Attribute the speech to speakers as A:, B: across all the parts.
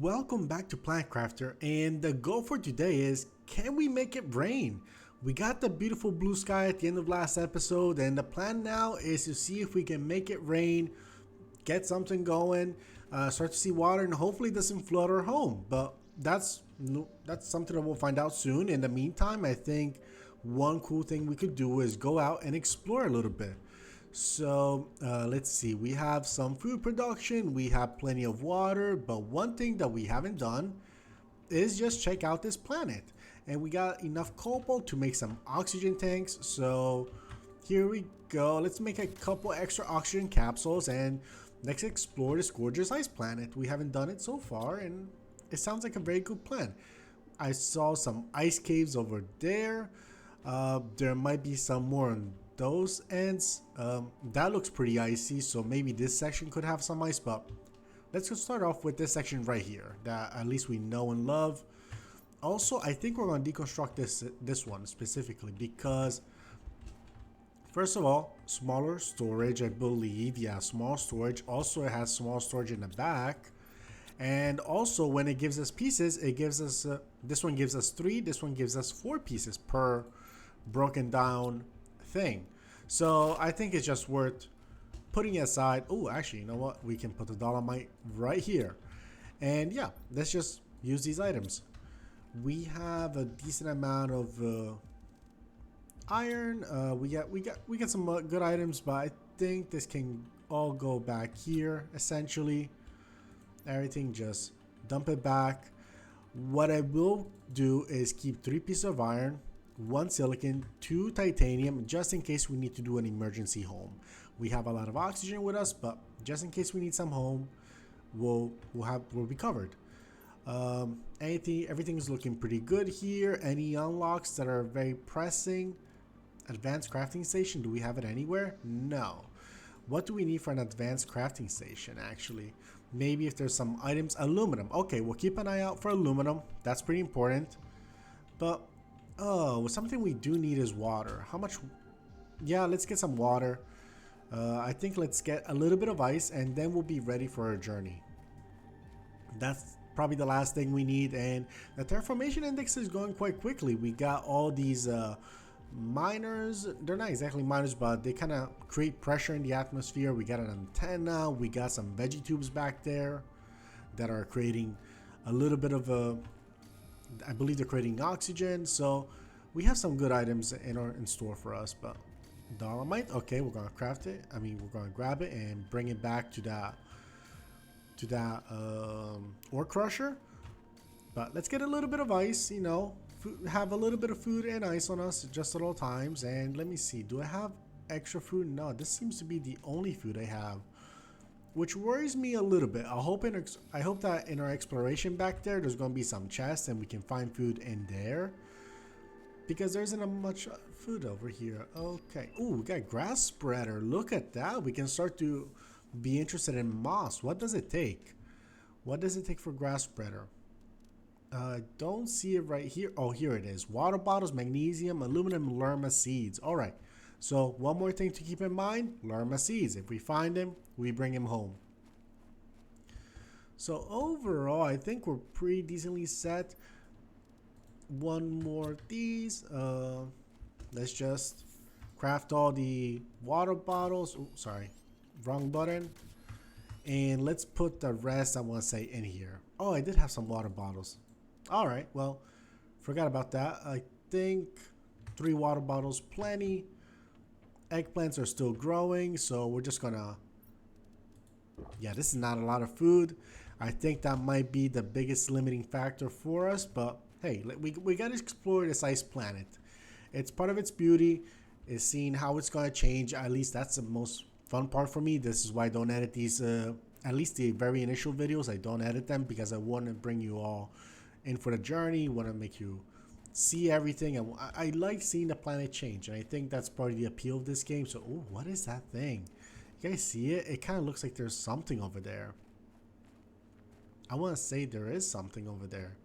A: Welcome back to Plant Crafter, and the goal for today is, can we make it rain? We got the beautiful blue sky at the end of last episode, and the plan now is to see if we can make it rain, get something going, start to see water, and hopefully it doesn't flood our home. But that's something that we'll find out soon. In the meantime, I think one cool thing we could do is go out and explore a little bit. So let's see, we have some food production, we have plenty of water, but one thing that we haven't done is just check out this planet. And we got enough cobalt to make some oxygen tanks, so here we go. Let's make a couple extra oxygen capsules and let's explore this gorgeous ice planet. We haven't done it so far and it sounds like a very good plan. I saw some ice caves over there. There might be some more on those ends. That looks pretty icy, so maybe this section could have some ice, but let's just start off with this section right here that at least we know and love. Also, I think we're going to deconstruct this one specifically because first of all, smaller storage, I believe. Yeah, small storage. Also, it has small storage in the back. And also, when it gives us pieces, it gives us this one gives us 3, this one gives us 4 pieces per broken down thing. So I think it's just worth putting it aside. Oh, actually, you know what? We can put the dolomite right here. And yeah, let's just use these items. We have a decent amount of iron. We got some good items, but I think this can all go back here essentially. Everything, just dump it back. What I will do is keep 3 pieces of iron, 1 silicon, 2 titanium, just in case we need to do an emergency home. We have a lot of oxygen with us, but just in case we need some home, we'll be covered. Everything's looking pretty good here. Any unlocks that are very pressing? Advanced crafting station, do we have it anywhere? No. What do we need for an advanced crafting station actually? Maybe if there's some items. Aluminum. Okay, we'll keep an eye out for aluminum. That's pretty important. But oh, something we do need is water. How much? Yeah, let's get some water. I think let's get a little bit of ice and then we'll be ready for our journey. That's probably the last thing we need, and the terraformation index is going quite quickly. We got all these miners. They're not exactly miners, but they kind of create pressure in the atmosphere. We got an antenna. We got some veggie tubes back there that are creating a little bit of a, I believe they're creating oxygen. So we have some good items in store for us. But dolomite, okay, we're gonna craft it. I mean, we're gonna grab it and bring it back to that ore crusher. But let's get a little bit of ice, you know, have a little bit of food and ice on us just at all times. And let me see, do I have extra food? No, this seems to be the only food I have, which worries me a little bit. I hope that in our exploration back there's going to be some chests and we can find food in there, because there isn't much food over here. Okay. Ooh, we got grass spreader. Look at that. We can start to be interested in moss. What does it take? What does it take for grass spreader? I don't see it right here. Oh, here it is. Water bottles, magnesium, aluminum, lerma seeds. All right. So one more thing to keep in mind, lerma seeds. If we find them, we bring them home. So overall, I think we're pretty decently set. One more of these. Let's just craft all the water bottles. Oh, sorry, wrong button. And let's put the rest, I want to say, in here. Oh, I did have some water bottles. All right, well, forgot about that. I think 3 water bottles, plenty. Eggplants are still growing, so we're just gonna, yeah, this is not a lot of food. I think that might be the biggest limiting factor for us, but hey, we gotta explore this ice planet. It's part of its beauty is seeing how it's gonna change. At least that's the most fun part for me. This is why I don't edit these, at least the very initial videos, I don't edit them because I want to bring you all in for the journey, want to make you see everything, and I like seeing the planet change, and I think that's part of the appeal of this game. So, ooh, what is that thing? You guys see it? It kind of looks like there's something over there. I want to say there is something over there.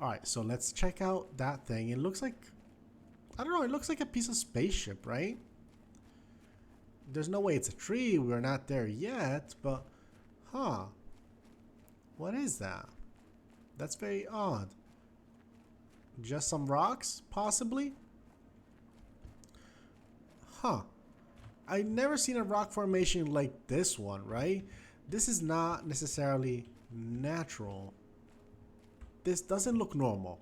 A: All right, so let's check out that thing. It looks like, I don't know, it looks like a piece of spaceship, right? There's no way it's a tree. We're not there yet, but huh, what is that? That's very odd. Just some rocks, possibly? Huh. I never seen a rock formation like this one, right? This is not necessarily natural. This doesn't look normal.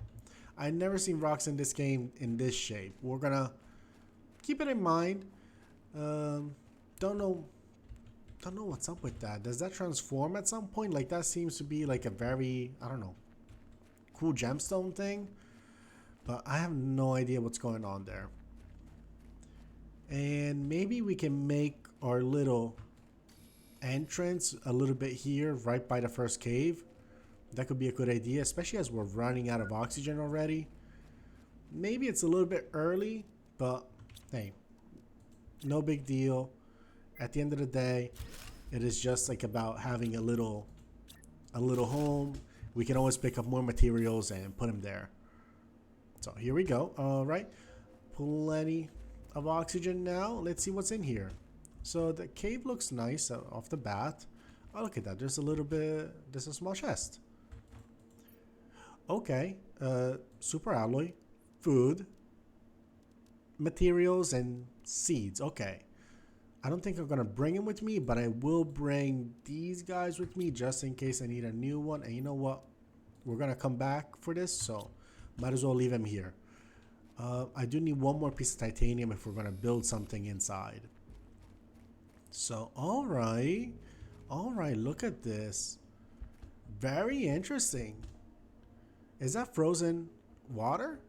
A: I never seen rocks in this game in this shape. We're gonna keep it in mind. Um, don't know. Don't know what's up with that. Does that transform at some point? Like that seems to be like a very, I don't know, cool gemstone thing. But I have no idea what's going on there. And maybe we can make our little entrance a little bit here right by the first cave. That could be a good idea, especially as we're running out of oxygen already. Maybe it's a little bit early, but hey, no big deal. At the end of the day, it is just like about having a little home. We can always pick up more materials and put them there. So here we go. All right, plenty of oxygen now. Let's see what's in here. So the cave looks nice off the bat. Oh, look at that. There's a small chest. Okay, super alloy, food, materials, and seeds. Okay. I don't think I'm gonna bring him with me, but I will bring these guys with me just in case I need a new one. And you know what? We're gonna come back for this, so might as well leave him here. I do need one more piece of titanium if we're gonna build something inside. So, all right, look at this. Very interesting. Is that frozen water?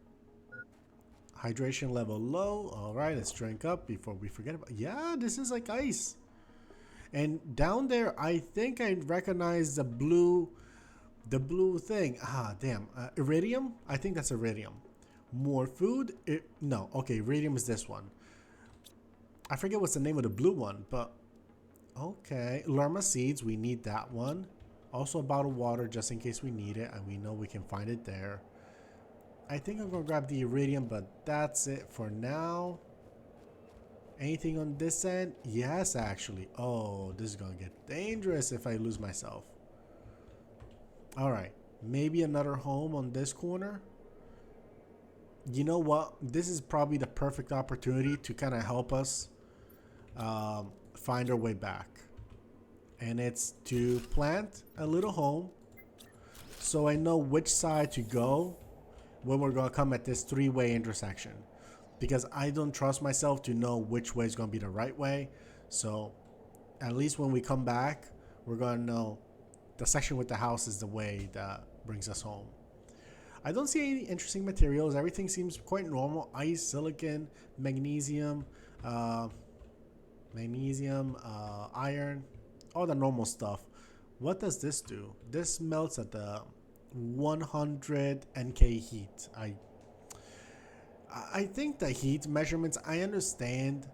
A: Hydration level low. All right, let's drink up before we forget about. Yeah, this is like ice. And down there, I think I recognize the blue thing. Ah, damn. Iridium? I think that's iridium. More food? No. Okay, iridium is this one. I forget what's the name of the blue one, but okay. Lerma seeds, we need that one. Also a bottle of water just in case we need it, and we know we can find it there. I think I'm gonna grab the iridium, but that's it for now. Anything on this end? Yes, actually. Oh, this is gonna get dangerous if I lose myself. All right, maybe another home on this corner. You know what? This is probably the perfect opportunity to kind of help us find our way back. And it's to plant a little home so I know which side to go when we're going to come at this three-way intersection, because I don't trust myself to know which way is going to be the right way. So at least when we come back, we're going to know the section with the house is the way that brings us home. I don't see any interesting materials. Everything seems quite normal. Ice, silicon, magnesium, iron, all the normal stuff. What does this do? This melts at the 100 NK heat. I think the heat measurements, I understand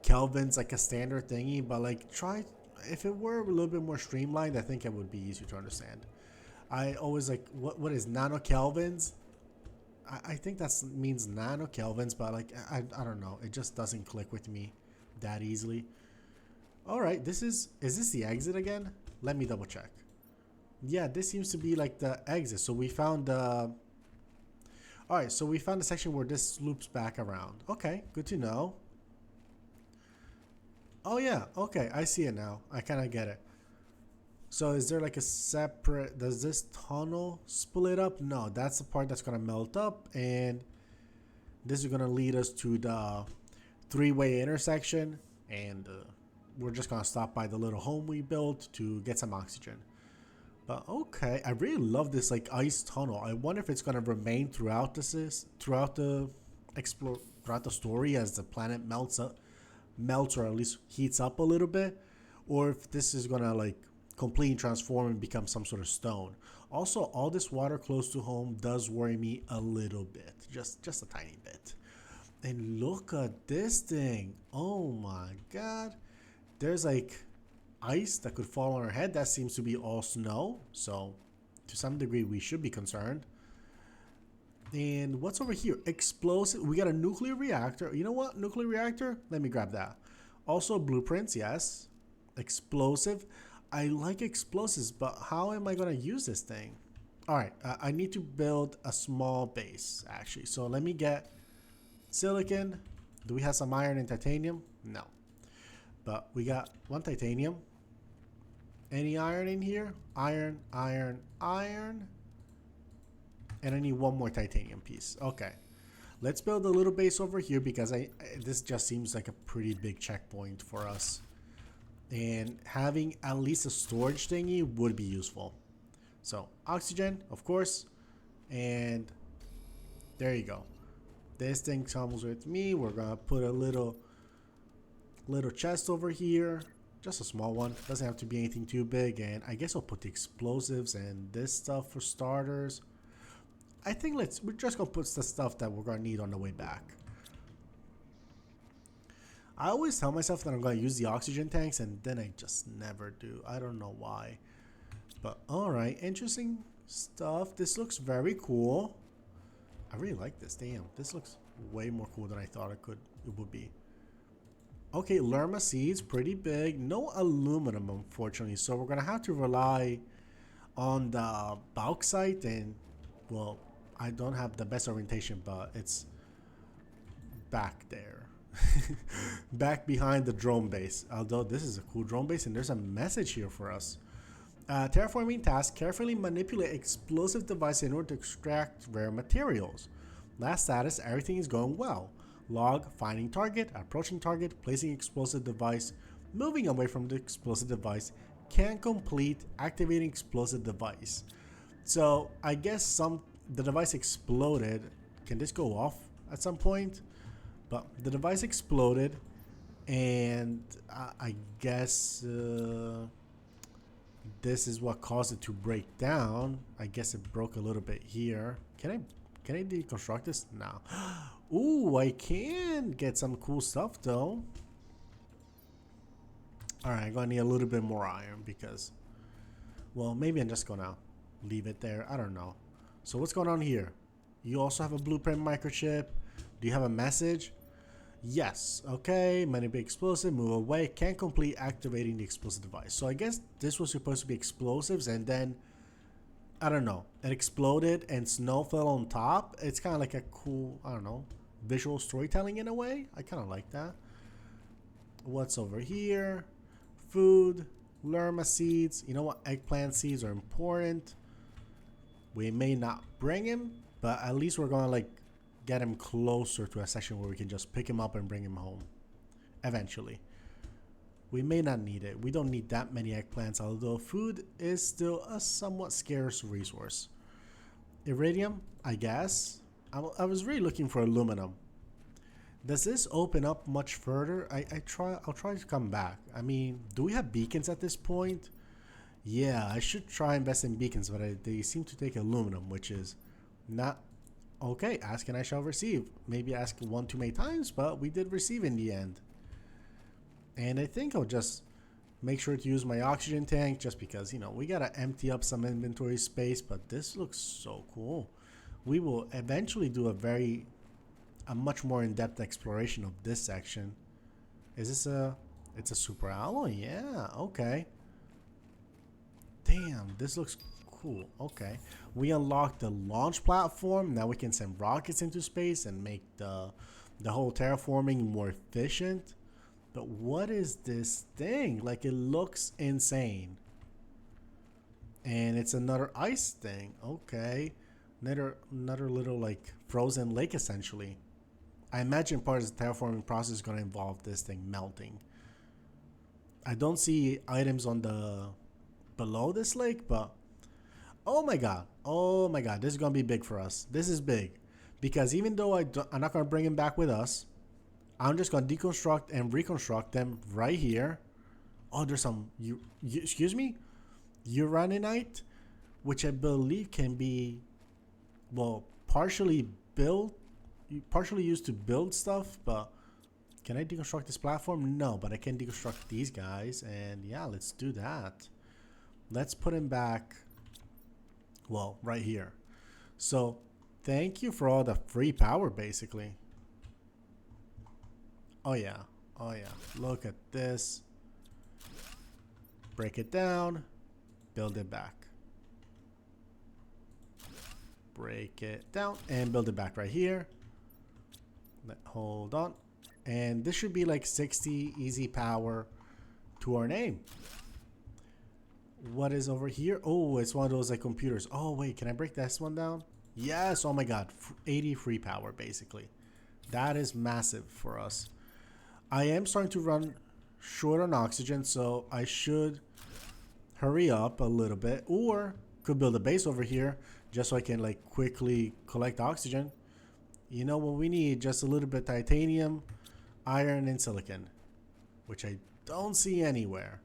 A: Kelvin's like a standard thingy, but like try, if it were a little bit more streamlined, I think it would be easier to understand. I always like, what is nano kelvins? I think that means nano kelvins, but like I don't know, it just doesn't click with me that easily. All right, is this the exit again? Let me double check. Yeah, this seems to be like the exit. So we found the all right, so we found the section where this loops back around. Okay, good to know. Oh yeah, okay, I see it now. I kind of get it. So is there like a separate, does this tunnel split up? No, that's the part that's gonna melt up, and this is gonna lead us to the three-way intersection, and we're just gonna stop by the little home we built to get some oxygen. But okay, I really love this like ice tunnel. I wonder if it's gonna remain throughout throughout the story as the planet melts or at least heats up a little bit, or if this is gonna like completely transform and become some sort of stone. Also, all this water close to home does worry me a little bit, just a tiny bit. And look at this thing. Oh my god, there's like ice that could fall on our head. That seems to be all snow, so to some degree we should be concerned. And what's over here? Explosive. We got a nuclear reactor. You know what? Nuclear reactor, let me grab that. Also blueprints, yes. Explosive. I like explosives, but how am I gonna use this thing? All right, I need to build a small base actually. So let me get silicon. Do we have some iron and titanium? No, but we got one titanium. Any iron in here? Iron, iron, iron. And I need one more titanium piece. Okay. Let's build a little base over here because this just seems like a pretty big checkpoint for us. And having at least a storage thingy would be useful. So oxygen, of course. And there you go. This thing comes with me. We're gonna put a little chest over here. Just a small one. Doesn't have to be anything too big. And I guess I'll put the explosives and this stuff for starters. I think we're just gonna put the stuff that we're gonna need on the way back. I always tell myself that I'm gonna use the oxygen tanks and then I just never do. I don't know why. But alright, interesting stuff. This looks very cool. I really like this. Damn, this looks way more cool than I thought it would be. Okay, Lerma seeds, pretty big. No aluminum, unfortunately. So we're gonna have to rely on the bauxite and, well, I don't have the best orientation, but it's back there. Back behind the drone base. Although this is a cool drone base and there's a message here for us. Terraforming task, carefully manipulate explosive device in order to extract rare materials. Last status, everything is going well. Log, finding target, approaching target, placing explosive device, moving away from the explosive device, can complete, activating explosive device. So I guess the device exploded. Can this go off at some point? But the device exploded, and I guess this is what caused it to break down. I guess it broke a little bit here. Can I deconstruct this? No. Ooh, I can get some cool stuff though. All right, I'm gonna need a little bit more iron because, well, maybe I'm just gonna leave it there. I don't know. So what's going on here? You also have a blueprint microchip. Do you have a message? Yes. Okay. Manipulate explosive. Move away. Can't complete activating the explosive device. So I guess this was supposed to be explosives, and then I don't know. It exploded and snow fell on top. It's kind of like a cool, I don't know, visual storytelling in a way. I kind of like that. What's over here? Food. Lerma seeds. You know what? Eggplant seeds are important. We may not bring him, but at least we're gonna like get him closer to a section where we can just pick him up and bring him home eventually. We may not need it. We don't need that many eggplants, although food is still a somewhat scarce resource. Iridium, I guess. I was really looking for aluminum. Does this open up much further? I'll try to come back. I mean, do we have beacons at this point? Yeah, I should try invest in beacons, but they seem to take aluminum, which is not okay. Ask and I shall receive. Maybe ask one too many times, but we did receive in the end. And I think I'll just make sure to use my oxygen tank just because, you know, we gotta empty up some inventory space, but this looks so cool. We will eventually do a much more in-depth exploration of this section. Is this it's a super alloy? Yeah, okay. Damn, this looks cool. Okay. We unlocked the launch platform. Now we can send rockets into space and make the whole terraforming more efficient. But what is this thing? Like, it looks insane. And it's another ice thing. Okay. Another little like frozen lake essentially. I imagine part of the terraforming process is going to involve this thing melting. I don't see items on the below this lake, but oh my god, this is gonna be big for us. This is big because even though I'm not gonna bring him back with us, I'm just gonna deconstruct and reconstruct them right here. Oh, there's some excuse me, uraninite, which I believe can be, well, partially used to build stuff. But can I deconstruct this platform? No, but I can deconstruct these guys, and yeah, let's do that. Let's put him back, well, right here. So thank you for all the free power, basically. Oh yeah, look at this. Break it down, build it back. break it down and build it back right here. Hold on. And this should be like 60 easy power to our name. What is over here? Oh, it's one of those like computers. Oh, wait, can I break this one down? Yes. Oh my God. 80 free power, basically. That is massive for us. I am starting to run short on oxygen, so I should hurry up a little bit, or could build a base over here just so I can like quickly collect oxygen. You know what we need? Just a little bit of titanium, iron, and silicon, which I don't see anywhere.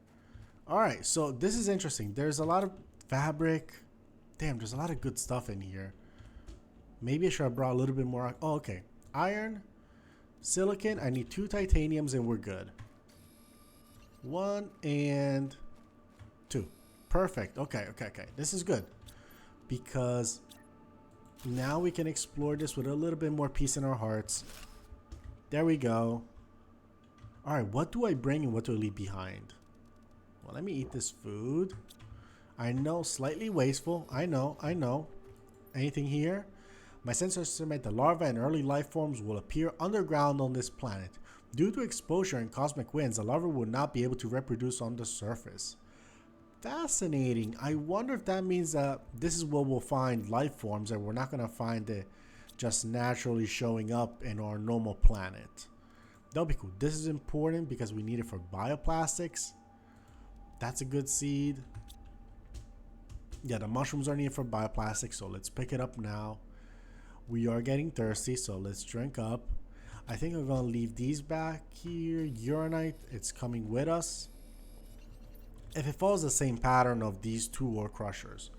A: All right, so this is interesting. There's a lot of fabric. Damn, there's a lot of good stuff in here. Maybe I should have brought a little bit more. Oh, okay. Iron, silicon. I need 2 titaniums and we're good. 1 and 2. Perfect. Okay. This is good because now we can explore this with a little bit more peace in our hearts. There we go. All right, what do I bring and what do I leave behind? Well, let me eat this food. I know, slightly wasteful. I know. Anything here? My sensors estimate the larvae and early life forms will appear underground on this planet. Due to exposure and cosmic winds, the larvae will not be able to reproduce on the surface. Fascinating. I wonder if that means that this is where we'll find life forms and we're not going to find it just naturally showing up in our normal planet. That'll be cool. This is important because we need it for bioplastics. That's a good seed. Yeah, the mushrooms are needed for bioplastics, so let's pick it up now. We are getting thirsty, so let's drink up. I think I'm going to leave these back here. Uranite, it's coming with us. If it follows the same pattern of these 2 ore crushers,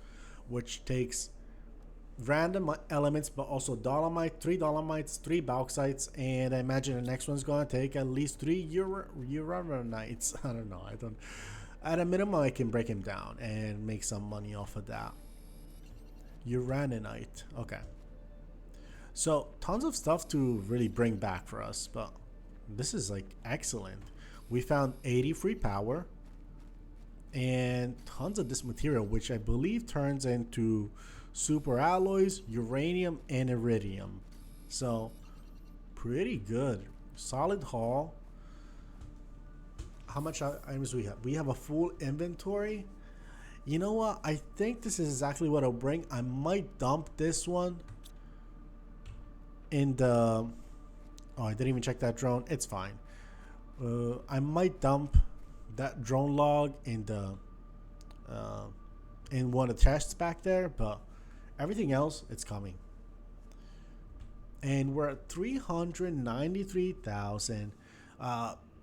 A: which takes random elements, but also dolomite, 3 dolomites, 3 bauxites, and I imagine the next one's going to take at least 3 uranites. I don't know. At a minimum, I can break him down and make some money off of that. Uraninite. Okay. So, tons of stuff to really bring back for us, but this is like excellent. We found 80 free power and tons of this material, which I believe turns into super alloys, uranium, and iridium. So, pretty good. Solid haul. How much items do we have? We have a full inventory. You know what? I think this is exactly what I'll bring. I might dump this one in the... Oh, I didn't even check that drone. It's fine. I might dump that drone log in the in one of the chests back there, but everything else, it's coming. And we're at 393,000.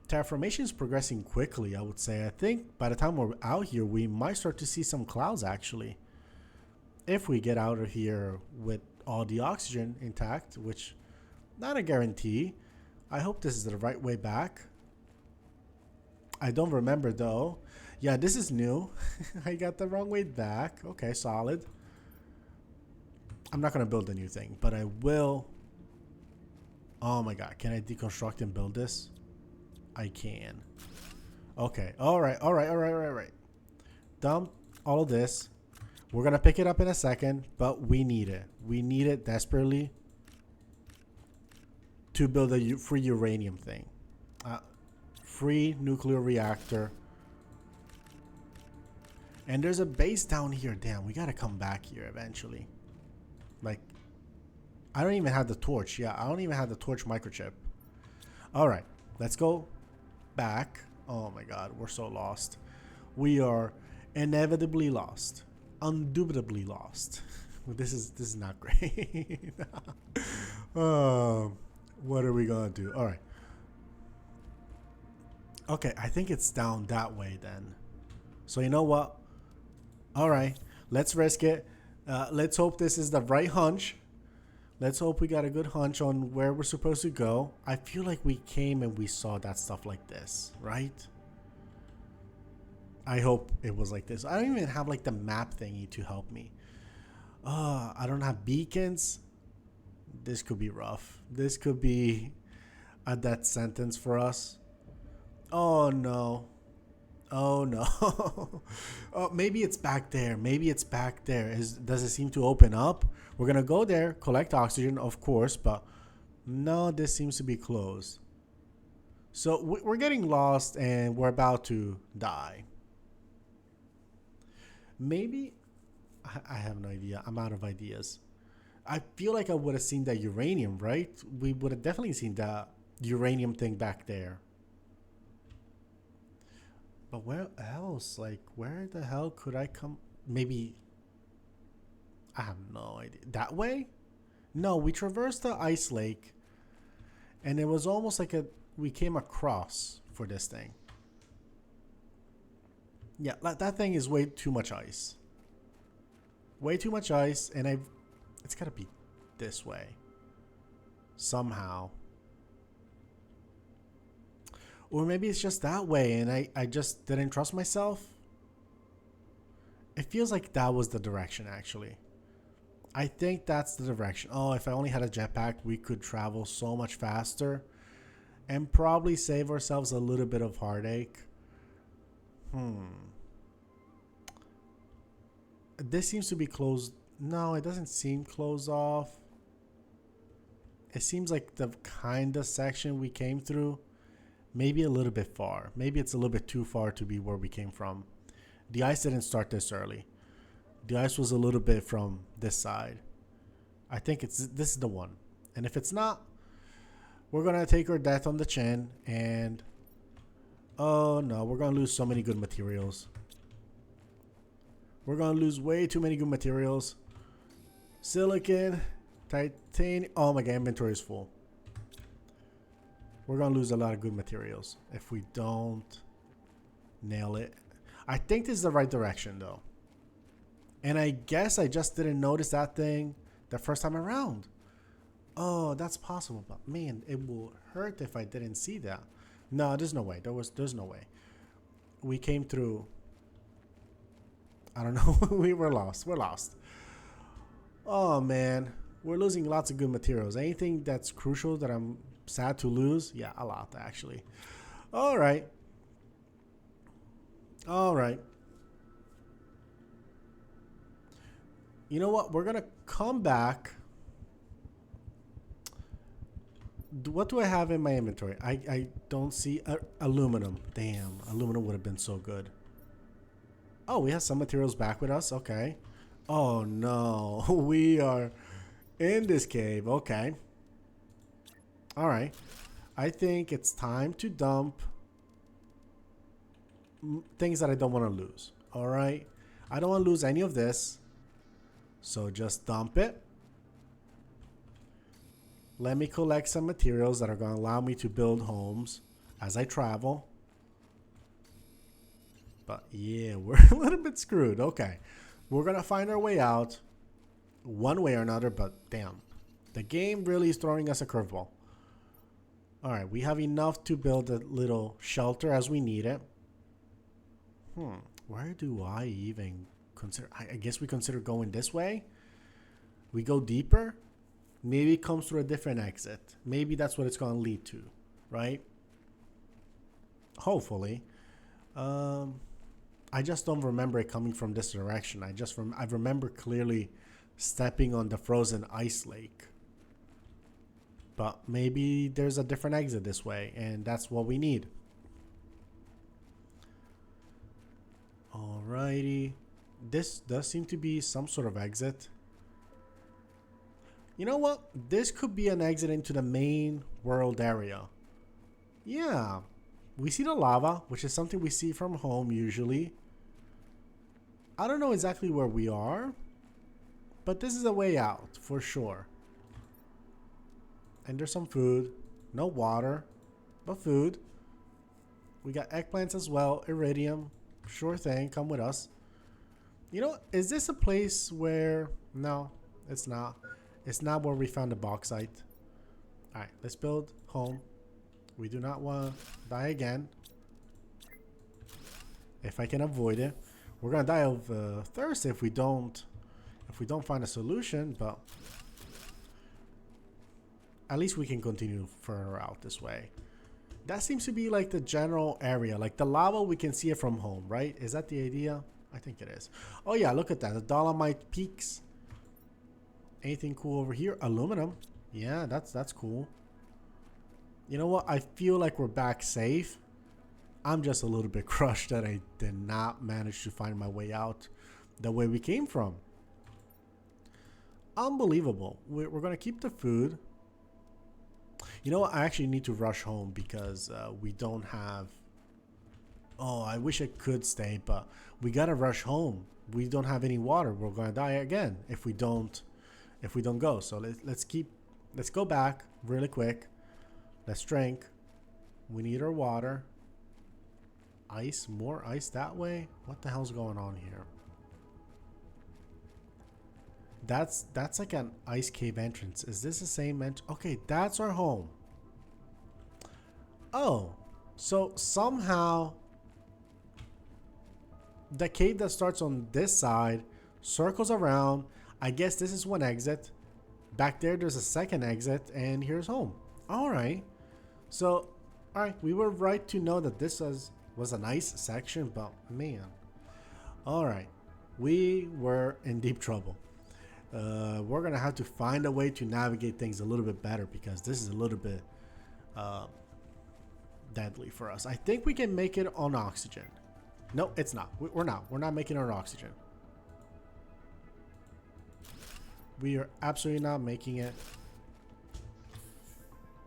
A: Terraformation is progressing quickly, I would say. I think by the time we're out here, we might start to see some clouds, actually. If we get out of here with all the oxygen intact, which not a guarantee. I hope this is the right way back. I don't remember, though. Yeah, this is new. I got the wrong way back. Okay, solid. I'm not going to build a new thing, but I will. Oh, my God. Can I deconstruct and build this? I can. Okay. All right. Dump all of this. We're going to pick it up in a second, but we need it. We need it desperately to build a free uranium thing. Free nuclear reactor. And there's a base down here. Damn, we got to come back here eventually. Like, I don't even have the torch. Yeah, I don't even have the torch microchip. All right. Let's go back. Oh my God, we're so lost. We are inevitably lost. Undoubtedly lost. This is not great. What are we gonna do? All right. Okay, I think it's down that way then. So you know what? All right, let's risk it. Let's hope this is the right hunch. Let's hope we got a good hunch on where we're supposed to go. I feel like we came and we saw that stuff like this, right? I hope it was like this. I don't even have like the map thingy to help me. I don't have beacons. This could be rough. This could be a death sentence for us. Oh no. Oh no. Oh, maybe it's back there. Maybe it's back there. Does it seem to open up? We're gonna go there, collect oxygen, of course, but no, this seems to be closed. So we're getting lost and we're about to die. Maybe I have no idea. I'm out of ideas. I feel like I would have seen that uranium, right? We would have definitely seen that uranium thing back there. But where else? Like, where the hell could I come? Maybe. I have no idea. That way? No, we traversed the ice lake, and it was almost like we came across for this thing. Yeah, that thing is way too much ice. Way too much ice, and it's gotta be this way. Somehow. Or maybe it's just that way, and I just didn't trust myself. It feels like that was the direction, actually. I think that's the direction. Oh, if I only had a jetpack, we could travel so much faster and probably save ourselves a little bit of heartache. This seems to be closed. No, it doesn't seem closed off. It seems like the kind of section we came through. Maybe a little bit far. Maybe it's a little bit too far to be where we came from. The ice didn't start this early. The ice was a little bit from this side. I think this is the one. And if it's not, we're going to take our death on the chin. And oh no, we're going to lose so many good materials. We're going to lose way too many good materials. Silicon, titanium. Oh my god, inventory is full. We're going to lose a lot of good materials if we don't nail it. I think this is the right direction though. And I guess I just didn't notice that thing the first time around. Oh, that's possible. But man, it will hurt if I didn't see that. No, there's no way. There's no way. We came through. I don't know. We were lost. We're lost. Oh man. We're losing lots of good materials. Anything that's crucial that I'm sad to lose? Yeah, a lot actually. All right. All right. You know what? We're going to come back. What do I have in my inventory? I don't see aluminum. Damn, aluminum would have been so good. Oh, we have some materials back with us. Okay. Oh no, we are in this cave. Okay. All right. I think it's time to dump things that I don't want to lose. All right. I don't want to lose any of this. So just dump it. Let me collect some materials that are going to allow me to build homes as I travel. But yeah, we're a little bit screwed. Okay. We're going to find our way out one way or another, but damn. The game really is throwing us a curveball. All right, we have enough to build a little shelter as we need it. Where do I even consider? I guess we consider going this way. We go deeper. Maybe it comes through a different exit. Maybe that's what it's going to lead to, right? Hopefully. I just don't remember it coming from this direction. I remember clearly stepping on the frozen ice lake. But maybe there's a different exit this way, and that's what we need. Alrighty. This does seem to be some sort of exit. You know what? This could be an exit into the main world area. Yeah. We see the lava, which is something we see from home usually. I don't know exactly where we are, but this is a way out for sure. And there's some food. No water, but food. We got eggplants as well. Iridium. Sure thing. Come with us. You know, is this a place where... No, it's not. It's not where we found the bauxite. Alright, let's build home. We do not want to die again. If I can avoid it. We're going to die of thirst if we don't find a solution, but... At least we can continue further out this way. That seems to be like the general area. Like the lava, we can see it from home, right? Is that the idea? I think it is. Oh yeah, look at that. The Dolomite Peaks. Anything cool over here? Aluminum. Yeah, that's cool. You know what? I feel like we're back safe. I'm just a little bit crushed that I did not manage to find my way out the way we came from. Unbelievable. We're going to keep the food. You know what? I actually need to rush home because we don't have... Oh, I wish I could stay, but we got to rush home. We don't have any water. We're going to die again if we don't go. So let's go back really quick. Let's drink. We need our water. Ice, more ice that way. What the hell's going on here? That's like an ice cave entrance. Is this the same entrance? Okay, that's our home. Oh, so somehow the cave that starts on this side circles around. I guess this is one exit. Back there's a second exit, and here's home. All right. So, all right, we were right to know that this was a nice section, but man. All right, we were in deep trouble. We're gonna have to find a way to navigate things a little bit better because this is a little bit deadly for us. I think we can make it on oxygen. No, it's not. We're not. We're not making it on oxygen. We are absolutely not making it.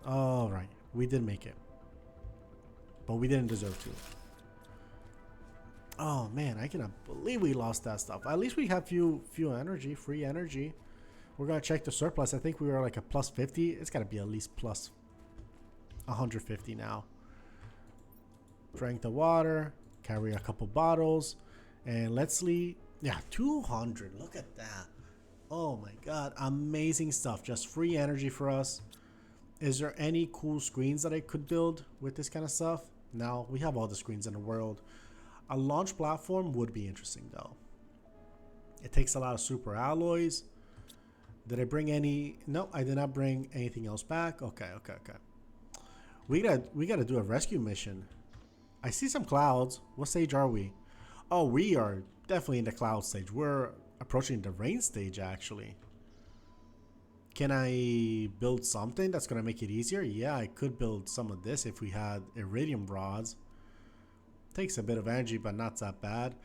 A: All right, we did make it, but we didn't deserve to. Oh man, I cannot believe we lost that stuff. At least we have few energy, free energy. We're gonna check the surplus. I think we were like a plus 50. It's gotta be at least plus 150 now. Drank the water, carry a couple bottles, and let's leave. Yeah, 200. Look at that. Oh my god, amazing stuff. Just free energy for us. Is there any cool screens that I could build with this kind of stuff? No, we have all the screens in the world. A launch platform would be interesting though. It takes a lot of super alloys. Did I bring any? No, I did not bring anything else back. Okay. We gotta do a rescue mission. I see some clouds. What stage are we? Oh, we are definitely in the cloud stage. We're approaching the rain stage actually. Can I build something that's gonna make it easier? Yeah, I could build some of this if we had iridium rods. Takes a bit of energy, but not that bad.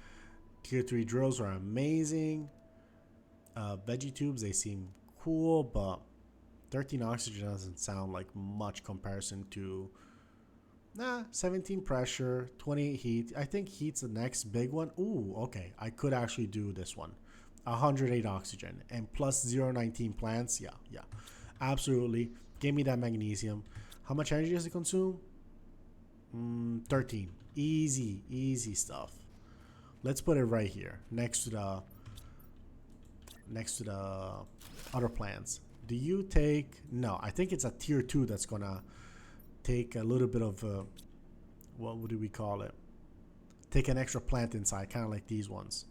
A: Tier 3 drills are amazing. Veggie tubes, they seem cool, but 13 oxygen doesn't sound like much comparison to 17 pressure, 28 heat. I think heat's the next big one. Ooh, okay. I could actually do this one. 108 oxygen and plus 0.19 plants. Yeah. Absolutely. Give me that magnesium. How much energy does it consume? 13. Easy stuff. Let's put it right here next to the other plants. Do you take... No, I think it's a tier 2 that's gonna take a little bit of what do we call it? Take an extra plant inside, kind of like these ones.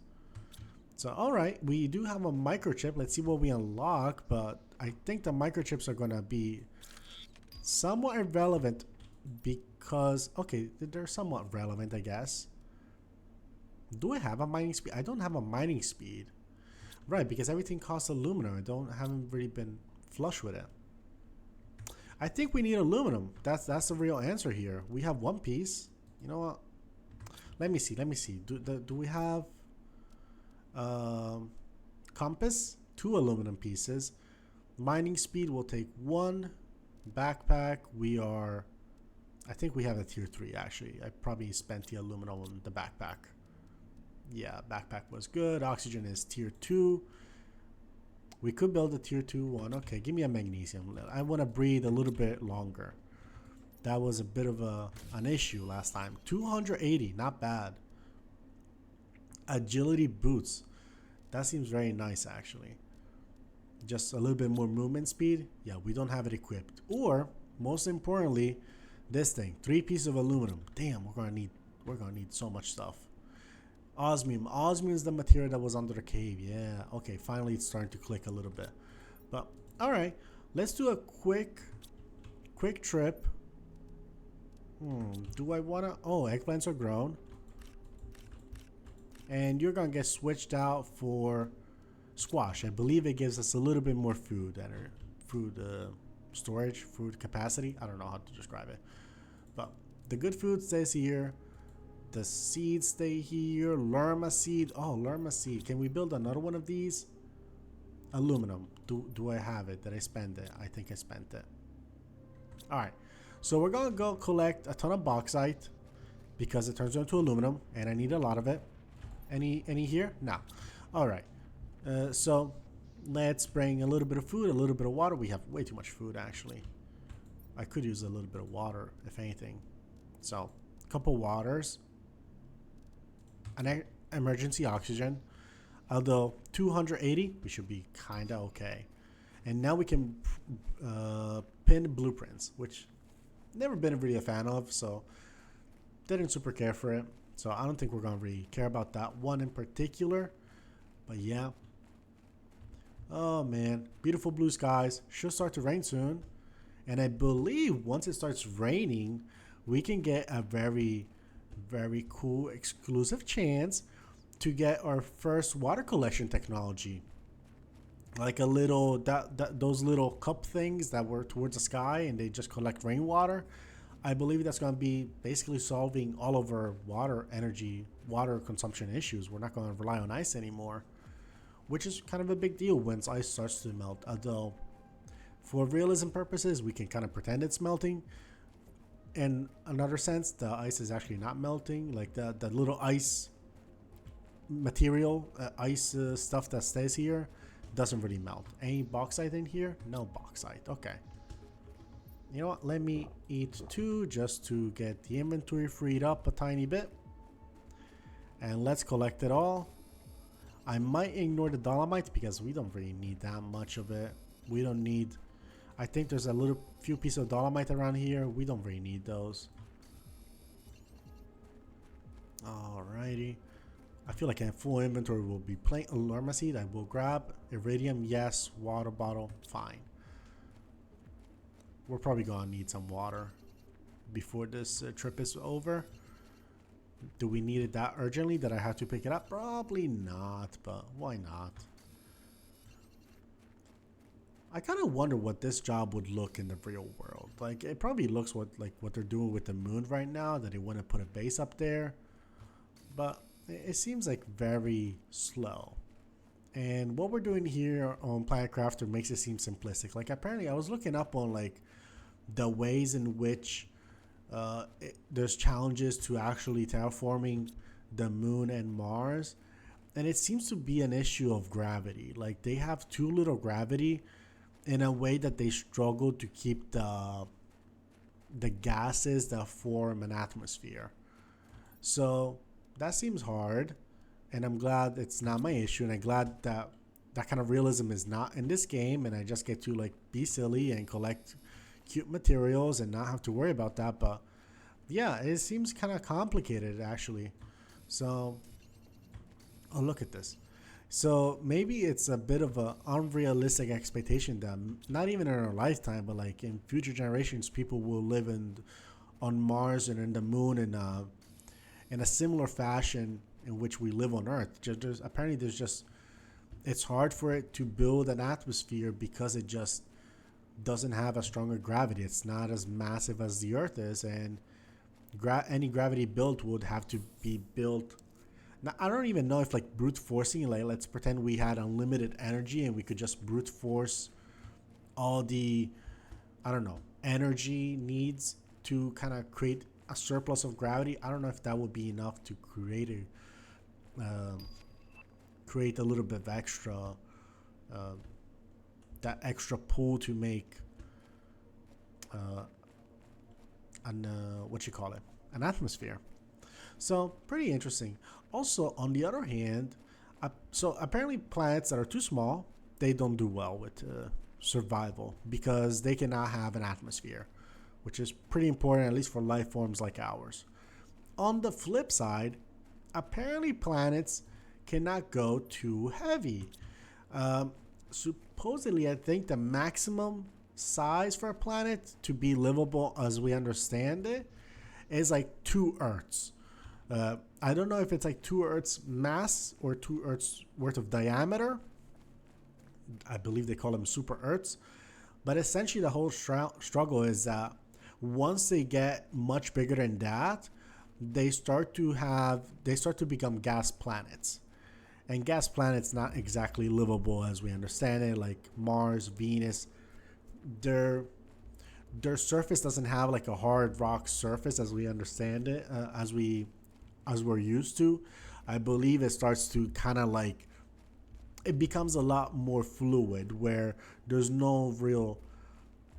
A: So all right, we do have a microchip. Let's see what we unlock, but I think the microchips are gonna be somewhat irrelevant because, okay, they're somewhat relevant, I guess. Do I have a mining speed? I don't have a mining speed. Right, because everything costs aluminum. Haven't really been flush with it. I think we need aluminum. That's the real answer here. We have one piece. You know what? Let me see. Do we have compass? 2 aluminum pieces. Mining speed will take 1. Backpack, I think we have a tier 3 actually. I probably spent the aluminum on the backpack. Yeah, backpack was good. Oxygen is tier 2. We could build a tier 2 one. Okay, give me a magnesium. I want to breathe a little bit longer. That was a bit of an issue last time. 280, not bad. Agility boots. That seems very nice actually. Just a little bit more movement speed. Yeah, we don't have it equipped. Or most importantly, this thing, 3 pieces of aluminum. Damn, we're gonna need so much stuff. Osmium. Osmium is the material that was under the cave. Yeah. Okay, finally it's starting to click a little bit. But all right, let's do a quick trip. Do I wanna? Oh, eggplants are grown. And you're gonna get switched out for squash. I believe it gives us a little bit more food and food storage, food capacity. I don't know how to describe it. But the good food stays here. The seeds stay here. Lerma seed. Oh, lerma seed. Can we build another one of these? Aluminum. Do I have it? Did I spend it? I think I spent it. Alright. So we're going to go collect a ton of bauxite because it turns into aluminum and I need a lot of it. Any here? No. Alright. So let's bring a little bit of food, a little bit of water. We have way too much food actually. I could use a little bit of water if anything. So a couple waters. An emergency oxygen. Although 280, we should be kinda okay. And now we can pin blueprints, which never been really a fan of, so didn't super care for it. So I don't think we're gonna really care about that one in particular. But yeah. Oh man, beautiful blue skies. Should start to rain soon. And I believe once it starts raining, we can get a very, very cool exclusive chance to get our first water collection technology, like a little those little cup things that were towards the sky and they just collect rainwater. I believe that's going to be basically solving all of our water consumption issues. We're not going to rely on ice anymore, which is kind of a big deal once ice starts to melt. Although for realism purposes we can kind of pretend it's melting. In another sense, the ice is actually not melting. Like the little ice material, ice stuff that stays here doesn't really melt. Any bauxite in here? No bauxite. Okay. You know what? Let me eat 2 just to get the inventory freed up a tiny bit. And let's collect it all. I might ignore the dolomite because we don't really need that much of it. We don't need... I think there's a few pieces of dolomite around here. We don't really need those. Alrighty. I feel like in full inventory will be plain alarma seed. I will grab iridium, yes. Water bottle, fine. We're probably gonna need some water before this trip is over. Do we need it that urgently that I have to pick it up? Probably not, but why not? I kind of wonder what this job would look in the real world. Like, it probably looks what they're doing with the moon right now, that they want to put a base up there. But it seems like very slow. And what we're doing here on Planet Crafter makes it seem simplistic. Like, apparently I was looking up on like the ways in which there's challenges to actually terraforming the moon and Mars. And it seems to be an issue of gravity. Like, they have too little gravity in a way that they struggle to keep the gases that form an atmosphere. So that seems hard, and I'm glad it's not my issue, and I'm glad that that kind of realism is not in this game, and I just get to like be silly and collect cute materials and not have to worry about that. But yeah, it seems kind of complicated actually. So, oh, look at this. So maybe it's a bit of an unrealistic expectation that not even in our lifetime, but like in future generations, people will live on Mars and in the moon in a similar fashion in which we live on Earth. Apparently it's hard for it to build an atmosphere because it just doesn't have a stronger gravity. It's not as massive as the Earth is, and any gravity built would have to be built. Now, I don't even know if like brute forcing, like let's pretend we had unlimited energy and we could just brute force all the, I don't know, energy needs to kind of create a surplus of gravity. I don't know if that would be enough to create a little bit of extra, that extra pull to make an atmosphere. So pretty interesting. Also, on the other hand, so apparently planets that are too small, they don't do well with survival because they cannot have an atmosphere, which is pretty important, at least for life forms like ours. On the flip side, apparently planets cannot go too heavy. Supposedly, I think the maximum size for a planet to be livable as we understand it is like 2 Earths. I don't know if it's like 2 Earths mass or 2 Earths worth of diameter. I believe they call them super Earths. But essentially, the whole struggle is that once they get much bigger than that, they start to become gas planets. And gas planets not exactly livable as we understand it, like Mars, Venus. Their their surface doesn't have like a hard rock surface as we understand it, as we're used to. I believe it starts to kind of like it becomes a lot more fluid where there's no real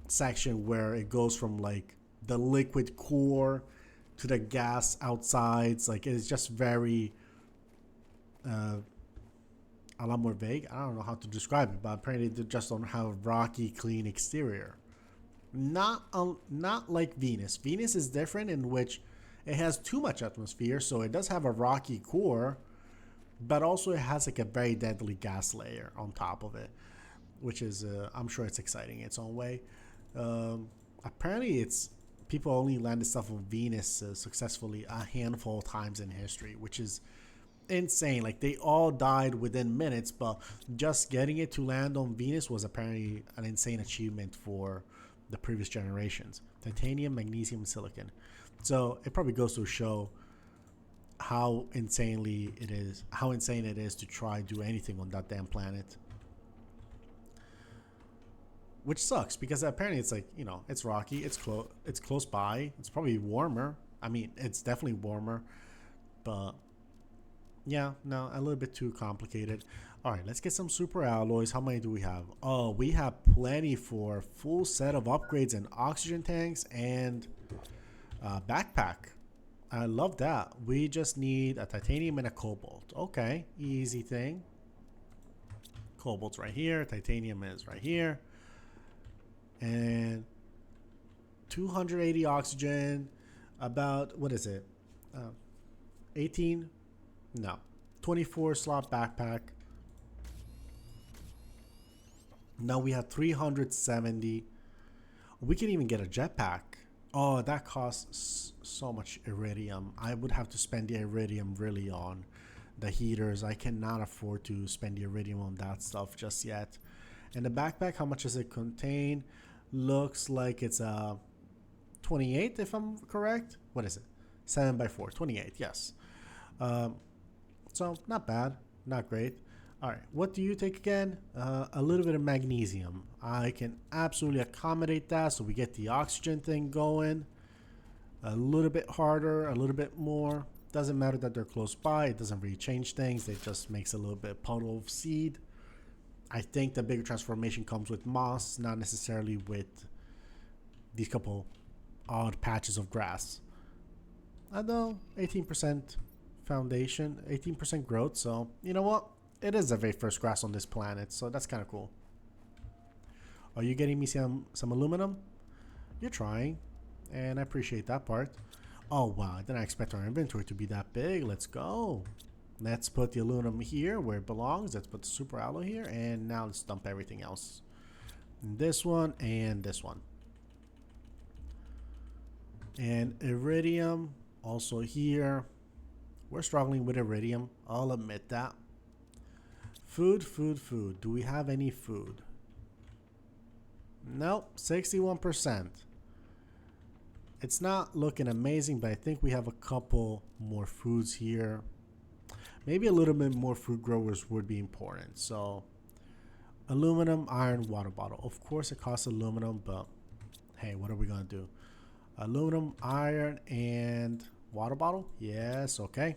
A: section where it goes from like the liquid core to the gas outsides. Like it's just very uh, a lot more vague. I don't know how to describe it, but apparently they just don't have a rocky, clean exterior. Not like Venus. Venus is different in which it has too much atmosphere, so it does have a rocky core, but also it has like a very deadly gas layer on top of it, which is I'm sure it's exciting in its own way. Apparently, it's people only landed stuff on Venus successfully a handful of times in history, which is insane. Like they all died within minutes, but just getting it to land on Venus was apparently an insane achievement for the previous generations. Titanium, magnesium, silicon. So it probably goes to show how insane it is to try to do anything on that damn planet. Which sucks because apparently it's like, it's rocky, it's close by, it's probably warmer. I mean, it's definitely warmer, but yeah, no, a little bit too complicated. All right, let's get some super alloys. How many do we have? Oh, we have plenty for a full set of upgrades and oxygen tanks and backpack. I love that. We just need a titanium and a cobalt. Okay, easy thing. Cobalt's right here. Titanium is right here. And 280 oxygen. About, what is it? 18? No. 24 slot backpack. Now we have 370. We can even get a jetpack. Oh, that costs so much iridium. I would have to spend the iridium really on the heaters. I cannot afford to spend the iridium on that stuff just yet. And the backpack, how much does it contain? Looks like it's a 28 if I'm correct. What is it? 7x4, 28, yes. So not bad, not great. All right, what do you take again? A little bit of magnesium. I can absolutely accommodate that, so we get the oxygen thing going. A little bit harder, a little bit more. Doesn't matter that they're close by. It doesn't really change things. It just makes a little bit puddle of seed. I think the bigger transformation comes with moss, not necessarily with these couple odd patches of grass. Although 18% foundation, 18% growth, so you know what? It is the very first grass on this planet, so that's kind of cool. Are you getting me some aluminum? You're trying, and I appreciate that part. Oh wow, I didn't expect our inventory to be that big. Let's go. Let's put the aluminum here where it belongs. Let's put the super alloy here, and now let's dump everything else. This one and this one. And iridium also here. We're struggling with iridium, I'll admit that. Food. Do we have any food? Nope, 61%. It's not looking amazing, but I think we have a couple more foods here. Maybe a little bit more food growers would be important. So, aluminum, iron, water bottle. Of course, it costs aluminum, but hey, what are we going to do? Aluminum, iron, and water bottle? Yes, okay.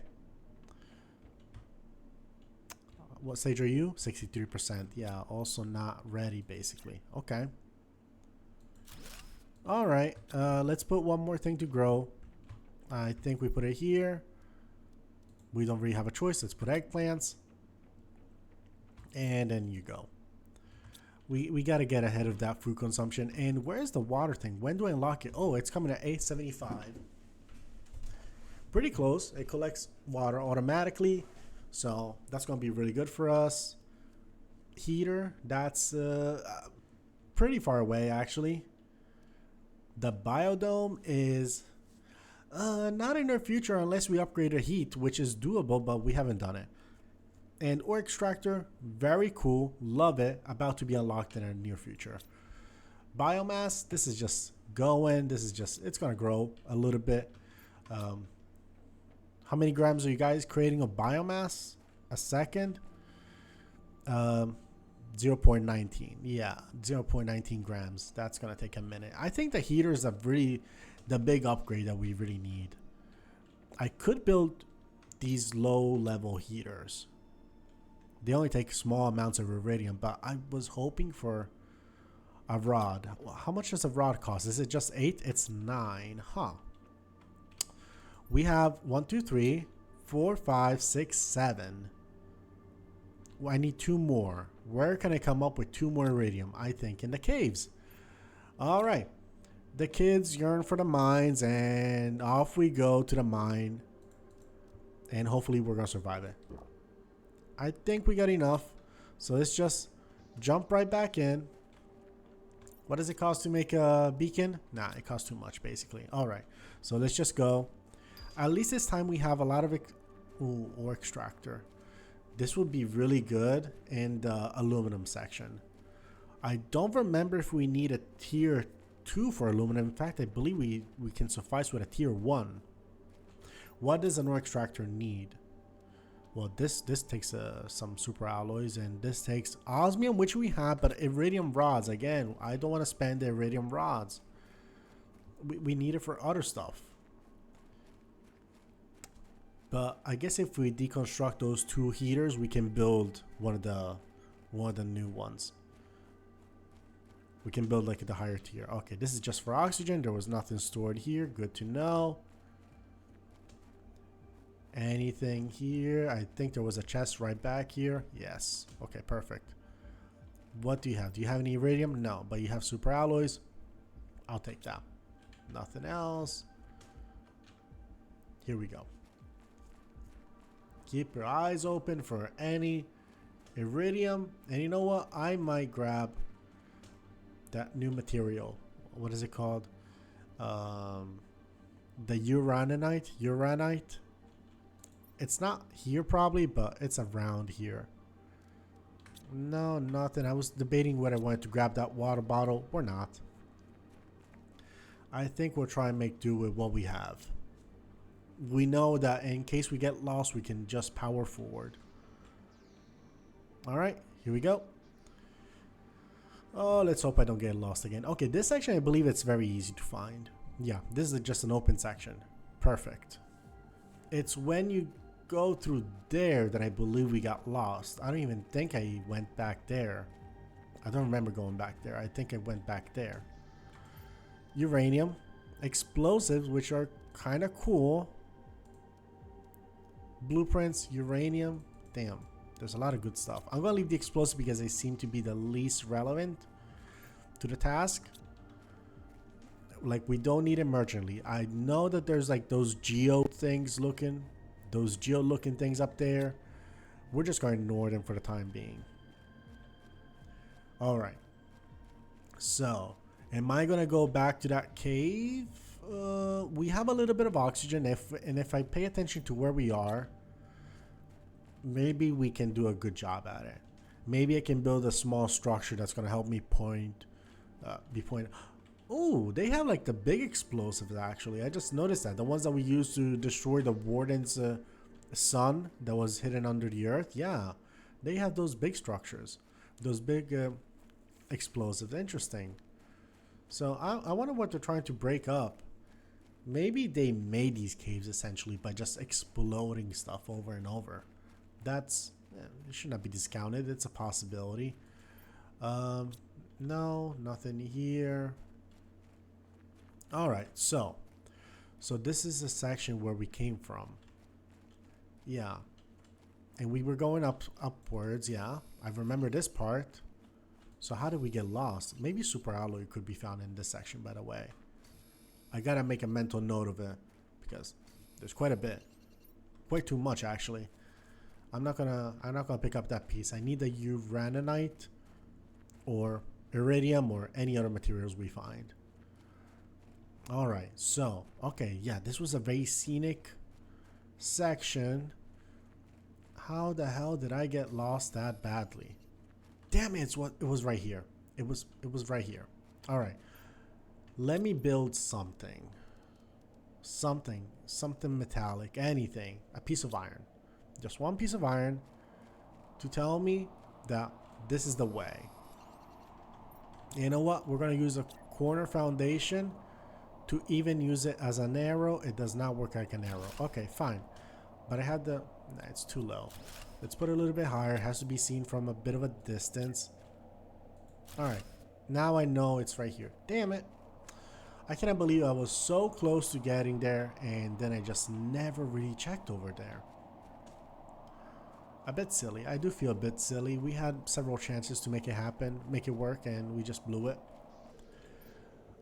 A: What stage are you? 63%. Yeah, also not ready, basically. Okay. All right. Let's put one more thing to grow. I think we put it here. We don't really have a choice. Let's put eggplants. And then you go. We got to get ahead of that food consumption. And where's the water thing? When do I unlock it? Oh, it's coming at 875. Pretty close. It collects water automatically. So that's going to be really good for us. Heater, that's pretty far away, actually. The biodome is Not in our future unless we upgrade our heat, which is doable, but we haven't done it. And ore extractor, very cool, love it, about to be unlocked in our near future. Biomass, this is just going, it's gonna grow a little bit. How many grams are you guys creating of biomass a second? 0.19, yeah, 0.19 grams. That's gonna take a minute. I think the heaters are really the big upgrade that we really need. I could build these low level heaters. They only take small amounts of iridium, but I was hoping for a rod. How much does a rod cost? Is it just 8? It's 9, huh? We have 1, 2, 3, 4, 5, 6, 7. Well, I need 2 more. Where can I come up with 2 more iridium? I think in the caves. All right. The kids yearn for the mines, and off we go to the mine. And hopefully we're going to survive it. I think we got enough. So let's just jump right back in. What does it cost to make a beacon? Nah, it costs too much, basically. All right. So let's just go. At least this time we have a lot of ore extractor. This would be really good in the aluminum section. I don't remember if we need a tier 2 for aluminum. In fact, I believe we can suffice with a tier 1. What does an ore extractor need? Well, this takes some super alloys, and this takes osmium, which we have, but iridium rods. Again, I don't want to spend the iridium rods. We need it for other stuff. But I guess if we deconstruct those 2 heaters, we can build one of the new ones. We can build like the higher tier. Okay, this is just for oxygen. There was nothing stored here. Good to know. Anything here? I think there was a chest right back here. Yes. Okay, perfect. What do you have? Do you have any iridium? No, but you have super alloys. I'll take that. Nothing else. Here we go. Keep your eyes open for any iridium. And you know what? I might grab that new material. What is it called? The uranite. It's not here probably, but it's around here. No, nothing. I was debating whether I wanted to grab that water bottle or not. I think we'll try and make do with what we have. We know that in case we get lost, we can just power forward. All right, here we go. Oh, let's hope I don't get lost again. Okay, this section, I believe it's very easy to find. Yeah, this is just an open section. Perfect. It's when you go through there that I believe we got lost. I don't even think I went back there. I don't remember going back there. I think I went back there. Uranium. Explosives, which are kind of cool. Blueprints, uranium. Damn, there's a lot of good stuff. I'm gonna leave the explosives because they seem to be the least relevant to the task. Like, we don't need them urgently. I know that there's like those geo things looking, those geo looking things up there. We're just going to ignore them for the time being. All right. So, am I going to go back to that cave? We have a little bit of oxygen. If I pay attention to where we are, maybe we can do a good job at it. Maybe I can build a small structure that's going to help me be pointed. Oh, they have like the big explosives actually. I just noticed that. The ones that we used to destroy the warden's sun that was hidden under the earth. Yeah, they have those big structures. Those big explosives. Interesting. So I wonder what they're trying to break up. Maybe they made these caves essentially by just exploding stuff over and over. That's, it should not be discounted. It's a possibility. No, nothing here. All right, so this is the section where we came from. Yeah, and we were going upwards. Yeah, I remember this part. So how did we get lost? Maybe super alloy could be found in this section, by the way. I gotta make a mental note of it because there's quite a bit, quite too much actually. I'm not gonna pick up that piece. I need the uranite or iridium or any other materials we find. All right, so okay, yeah, this was a very scenic section. How the hell did I get lost that badly? Damn it, it was right here. It was right here. All right. Let me build something. Something metallic, anything. A piece of iron. Just one piece of iron to tell me that this is the way. You know what? We're going to use a corner foundation to even use it as an arrow. It does not work like an arrow. Okay, fine. But I had the... Nah, it's too low. Let's put it a little bit higher. It has to be seen from a bit of a distance. Alright. Now I know it's right here. Damn it. I cannot believe I was so close to getting there and then I just never really checked over there. A bit silly. I do feel a bit silly. We had several chances to make it happen, make it work, and we just blew it.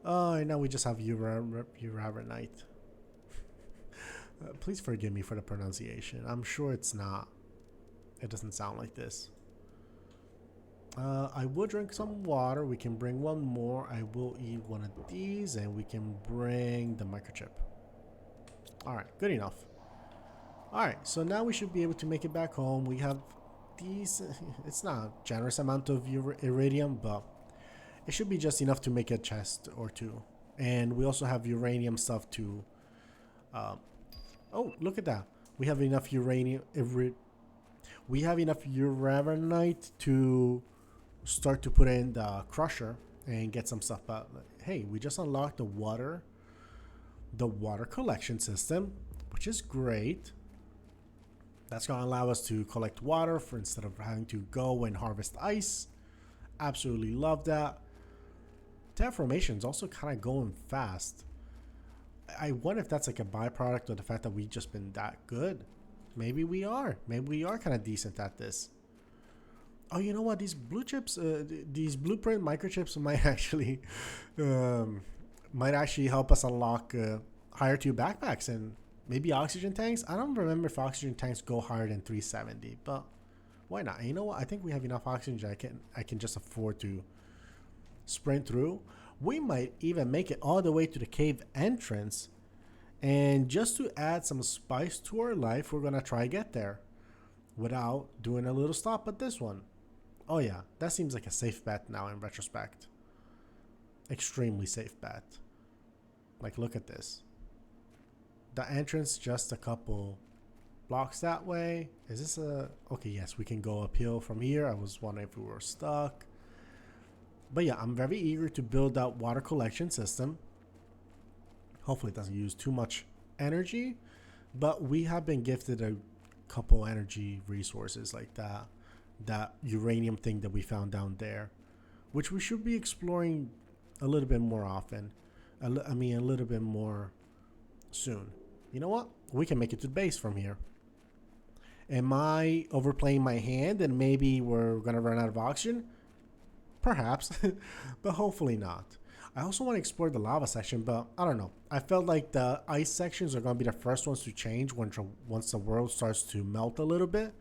A: Oh, and now we just have Uraranite. Please forgive me for the pronunciation. I'm sure it's not. It doesn't sound like this. I will drink some water. We can bring one more. I will eat one of these, and we can bring the microchip. All right, good enough. All right, so now we should be able to make it back home. We have these. It's not a generous amount of iridium, but it should be just enough to make a chest or two. And we also have uranium stuff to. Oh, look at that. We have enough uranium. We have enough uraranite to start to put in the crusher and get some stuff. But hey, we just unlocked the water collection system, which is great. That's going to allow us to collect water for instead of having to go and harvest ice. Absolutely love that. Terraformation is also kind of going fast. I wonder if that's like a byproduct of the fact that we've just been that good. Maybe we are. Maybe we are kind of decent at this. Oh, you know what? These blue chips, these blueprint microchips might actually help us unlock higher tier backpacks and maybe oxygen tanks. I don't remember if oxygen tanks go higher than 370, but why not? And you know what? I think we have enough oxygen. I can just afford to sprint through. We might even make it all the way to the cave entrance. And just to add some spice to our life, we're going to try get there without doing a little stop at this one. Oh yeah, that seems like a safe bet now in retrospect. Extremely safe bet. Like, look at this. The entrance just a couple blocks that way. Is this a... Okay, yes, we can go uphill from here. I was wondering if we were stuck. But yeah, I'm very eager to build that water collection system. Hopefully it doesn't use too much energy. But we have been gifted a couple energy resources like that uranium thing that we found down there, which we should be exploring a little bit more often. A little bit more soon. You know what? We can make it to the base from here. Am I overplaying my hand and maybe we're going to run out of oxygen? Perhaps, but hopefully not. I also want to explore the lava section, but I don't know. I felt like the ice sections are going to be the first ones to change once the world starts to melt a little bit.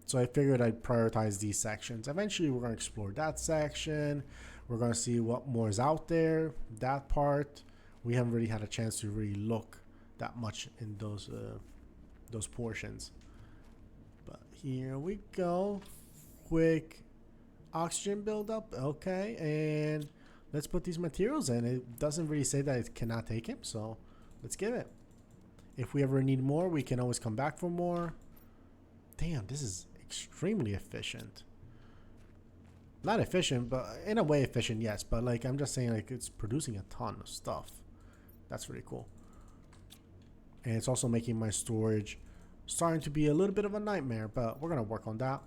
A: So I figured I'd prioritize these sections. Eventually, we're going to explore that section. We're going to see what more is out there. That part, we haven't really had a chance to really look that much in those portions. But here we go. Quick oxygen buildup. Okay, and let's put these materials in. It doesn't really say that it cannot take him, so let's give it. If we ever need more, we can always come back for more. Damn, this is extremely efficient. Not efficient, but in a way efficient, yes. But like, I'm just saying, like, it's producing a ton of stuff. That's really cool. And it's also making my storage starting to be a little bit of a nightmare, but we're gonna work on that.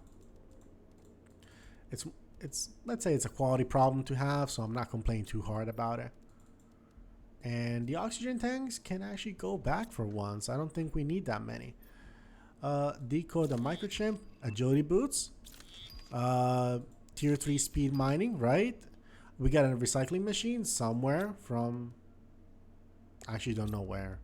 A: It's let's say it's a quality problem to have, so I'm not complaining too hard about it. And the oxygen tanks can actually go back for once. I don't think we need that many. Decode the microchip, agility boots, tier 3 speed mining, right? We got a recycling machine somewhere from, I actually don't know where.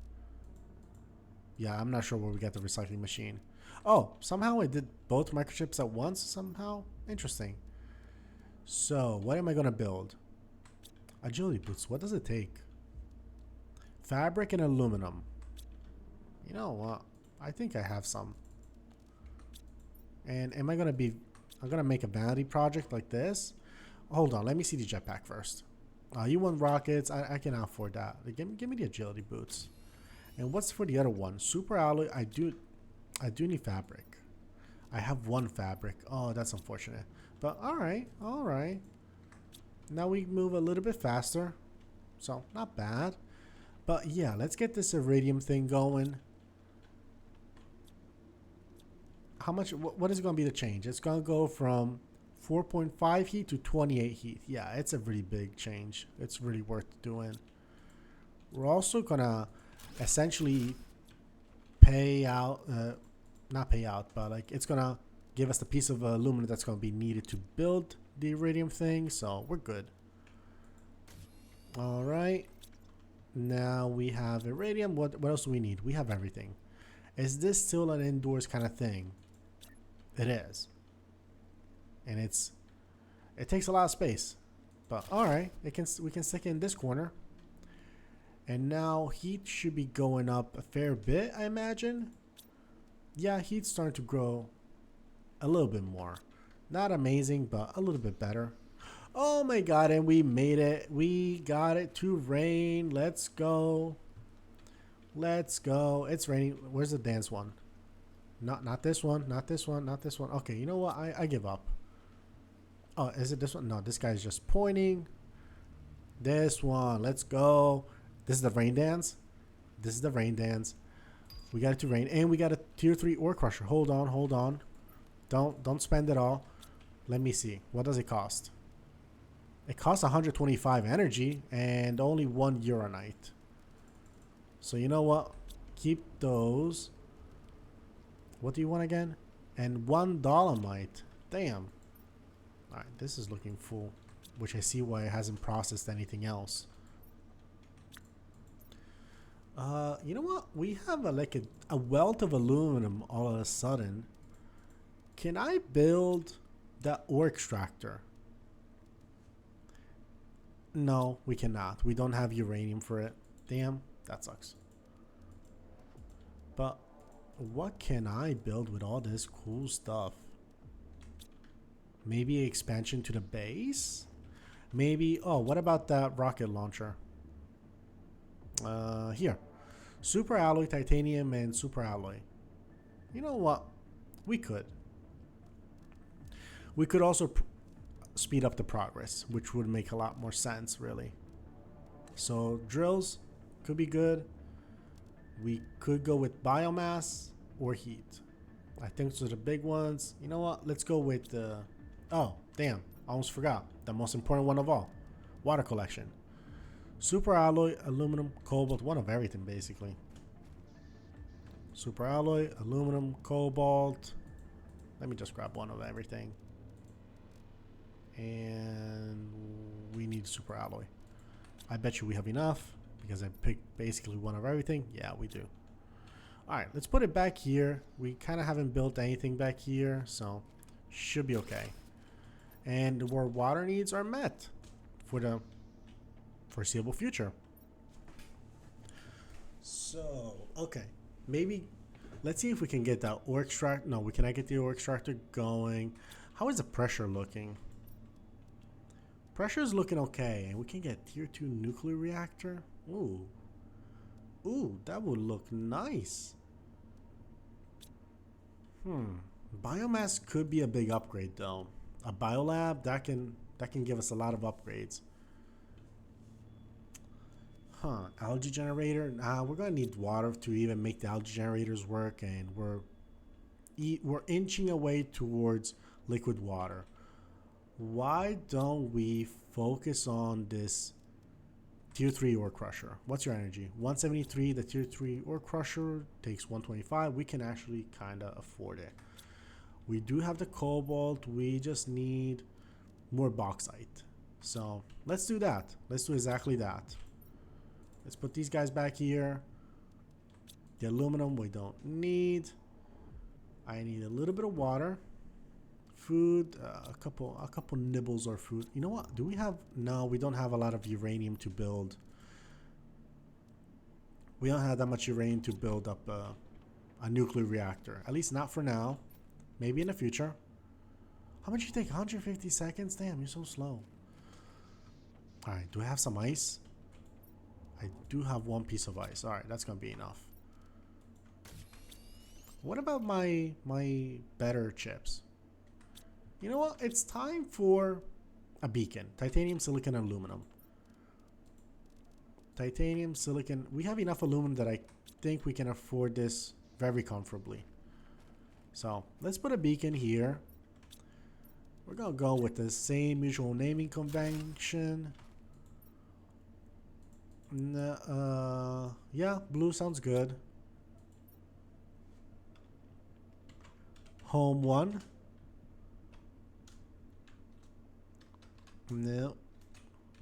A: Yeah, I'm not sure where we got the recycling machine. Oh, somehow I did both microchips at once somehow. Interesting. So what am I gonna build? Agility boots, what does it take? Fabric and aluminum. You know what? I think I have some. And am I gonna be? I'm gonna make a vanity project like this. Hold on, let me see the jetpack first. You want rockets? I can afford that. Give me the agility boots. And what's for the other one? Super alloy. I do need fabric. I have one fabric. Oh, that's unfortunate. But all right, all right. Now we move a little bit faster, so not bad. But yeah, let's get this iridium thing going. How much? What is going to be the change? It's going to go from 4.5 heat to 28 heat. Yeah, it's a really big change. It's really worth doing. We're also going to essentially pay out, not pay out, but like it's going to give us the piece of aluminum that's going to be needed to build the iridium thing. So we're good. All right. Now we have iridium. What else do we need? We have everything. Is this still an indoors kind of thing? It is. And it takes a lot of space. But all right, we can stick it in this corner. And now heat should be going up a fair bit, I imagine. Yeah, heat's starting to grow a little bit more. Not amazing, but a little bit better. Oh my god, and we made it. We got it to rain. Let's go. Let's go. It's raining. Where's the dance one? Not this one. Not this one. Not this one. Okay, you know what? I give up. Oh, is it this one? No, this guy's just pointing. This one. Let's go. This is the rain dance. This is the rain dance. We got it to rain. And we got a tier 3 ore crusher. Hold on. Hold on. Don't spend it all. Let me see. What does it cost? It costs 125 energy and only 1 uranite. So you know what? Keep those. What do you want again? And 1 dolomite. Damn. Alright, this is looking full. Which I see why it hasn't processed anything else. You know what? We have a wealth of aluminum all of a sudden. Can I build that ore extractor? No, we cannot. We don't have uranium for it. Damn, that sucks. But what can I build with all this cool stuff? Maybe expansion to the base? Maybe, oh, what about that rocket launcher? Here. Super alloy, titanium, and super alloy. You know what? We could. We could also speed up the progress, which would make a lot more sense, really. So drills could be good. We could go with biomass or heat. I think those are the big ones. You know what? Let's go with the... Oh, damn. I almost forgot. The most important one of all. Water collection. Super alloy, aluminum, cobalt. One of everything, basically. Super alloy, aluminum, cobalt. Let me just grab one of everything. And we need super alloy. I bet you we have enough because I picked basically one of everything. Yeah, we do. Alright, let's put it back here. We kind of haven't built anything back here, so should be okay. And our water needs are met for the foreseeable future. So, okay. Maybe, let's see if we can get that ore extractor. No, we cannot get the ore extractor going. How is the pressure looking? Pressure is looking okay. And we can get tier 2 nuclear reactor. Ooh. Ooh, that would look nice. Biomass could be a big upgrade though. A biolab that can give us a lot of upgrades. Algae generator. Nah, we're gonna need water to even make the algae generators work, and we're inching away towards liquid water. Why don't we focus on this tier 3 ore crusher? What's your energy? 173. The tier 3 ore crusher takes 125. We can actually kind of afford it. We do have the cobalt. We just need more bauxite. So let's do that. Let's do exactly that. Let's put these guys back here. The aluminum we don't need. I need a little bit of water. Food, a couple nibbles or food. You know what? Do we have? No, we don't have a lot of uranium to build. We don't have that much uranium to build up a nuclear reactor. At least not for now. Maybe in the future. How much you take? 150 seconds? Damn, you're so slow. Alright, do I have some ice? I do have one piece of ice. Alright, that's gonna be enough. What about my better chips? You know what? It's time for a beacon. Titanium, silicon, and aluminum. Titanium, silicon. We have enough aluminum that I think we can afford this very comfortably. So let's put a beacon here. We're gonna go with the same usual naming convention. Yeah, blue sounds good. Home 1. No.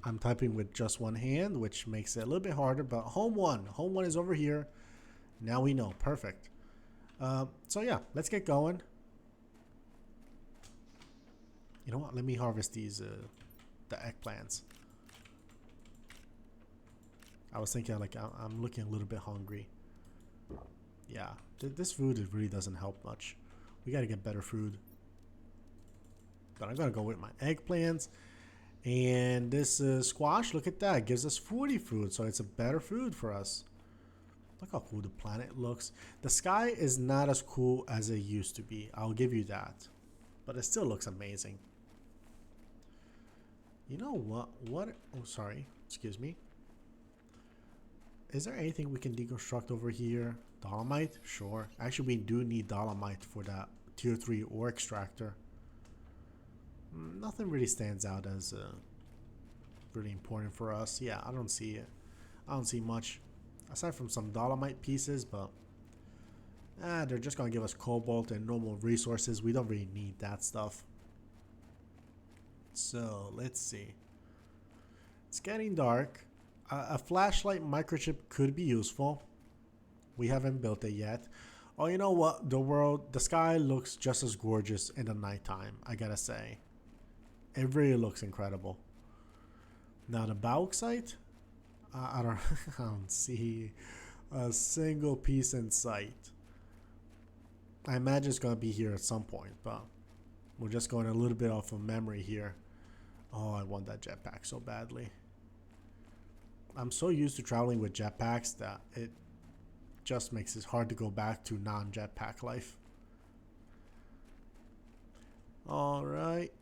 A: I'm typing with just one hand, which makes it a little bit harder, but home 1. Home 1 is over here. Now we know. Perfect. So yeah, let's get going. You know what? Let me harvest these, the eggplants. I was thinking like I'm looking a little bit hungry. Yeah, this food it really doesn't help much. We gotta get better food. But I'm gonna go with my eggplants. And this squash, look at that, gives us 40 food, so it's a better food for us. Look how cool the planet looks. The sky is not as cool as it used to be, I'll give you that. But it still looks amazing. You know what? Oh, sorry, excuse me. Is there anything we can deconstruct over here? Dolomite? Sure. Actually, we do need dolomite for that tier 3 ore extractor. Nothing really stands out as really important for us. Yeah, I don't see it. I don't see much. Aside from some dolomite pieces, but they're just going to give us cobalt and normal resources. We don't really need that stuff. So, let's see. It's getting dark. A flashlight microchip could be useful. We haven't built it yet. Oh, you know what? The sky looks just as gorgeous in the nighttime, I gotta say. It really looks incredible. Now the bauxite, I don't, I don't see a single piece in sight. I imagine it's gonna be here at some point, but we're just going a little bit off of memory here. Oh, I want that jetpack so badly. I'm so used to traveling with jetpacks that it just makes it hard to go back to non-jetpack life. Alright.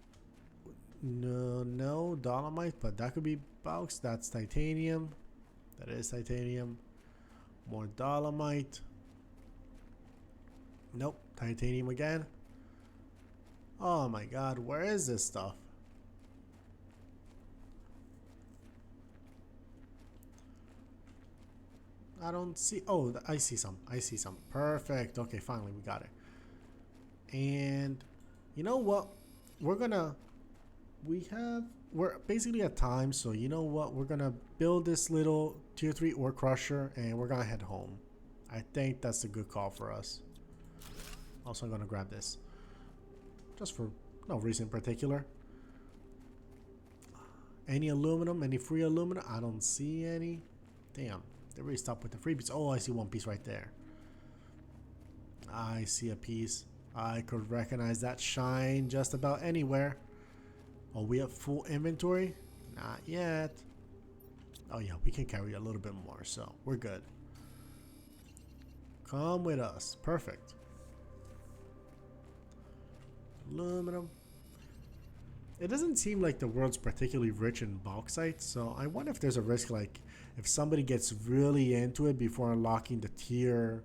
A: No, dolomite, but that could be bauxite. That's titanium. That is titanium. More dolomite. Nope, titanium again. Oh my god, where is this stuff? I don't see. Oh, I see some. I see some. Perfect. Okay, finally we got it. And you know what? We're basically at time, so you know what? We're gonna build this little tier 3 ore crusher and we're gonna head home. I think that's a good call for us. Also, I'm gonna grab this. Just for no reason in particular. Any aluminum? Any free aluminum? I don't see any. Damn. They really stopped with the freebies. Oh, I see one piece right there. I see a piece. I could recognize that shine just about anywhere. Oh, we have full inventory? Not yet. Oh yeah, we can carry a little bit more, so we're good. Come with us. Perfect. Aluminum. It doesn't seem like the world's particularly rich in bauxite, so I wonder if there's a risk like if somebody gets really into it before unlocking the tier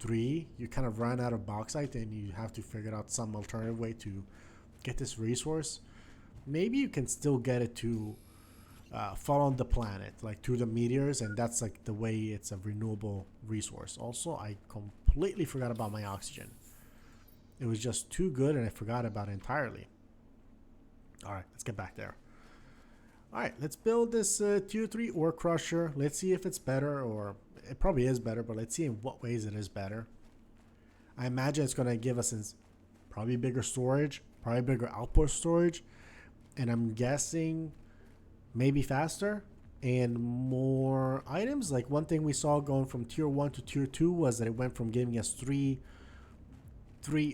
A: 3, you kind of run out of bauxite and you have to figure out some alternative way to get this resource. Maybe you can still get it to fall on the planet, like through the meteors, and that's like the way it's a renewable resource. Also, I completely forgot about my oxygen. It was just too good and I forgot about it entirely. Alright, let's get back there. Alright, let's build this tier 3 ore crusher. Let's see if it's better, or it probably is better, but let's see in what ways it is better. I imagine it's going to give us probably bigger storage, probably bigger output storage, and I'm guessing maybe faster. and more items. Like one thing we saw going from tier 1 to tier 2 was that it went from giving us three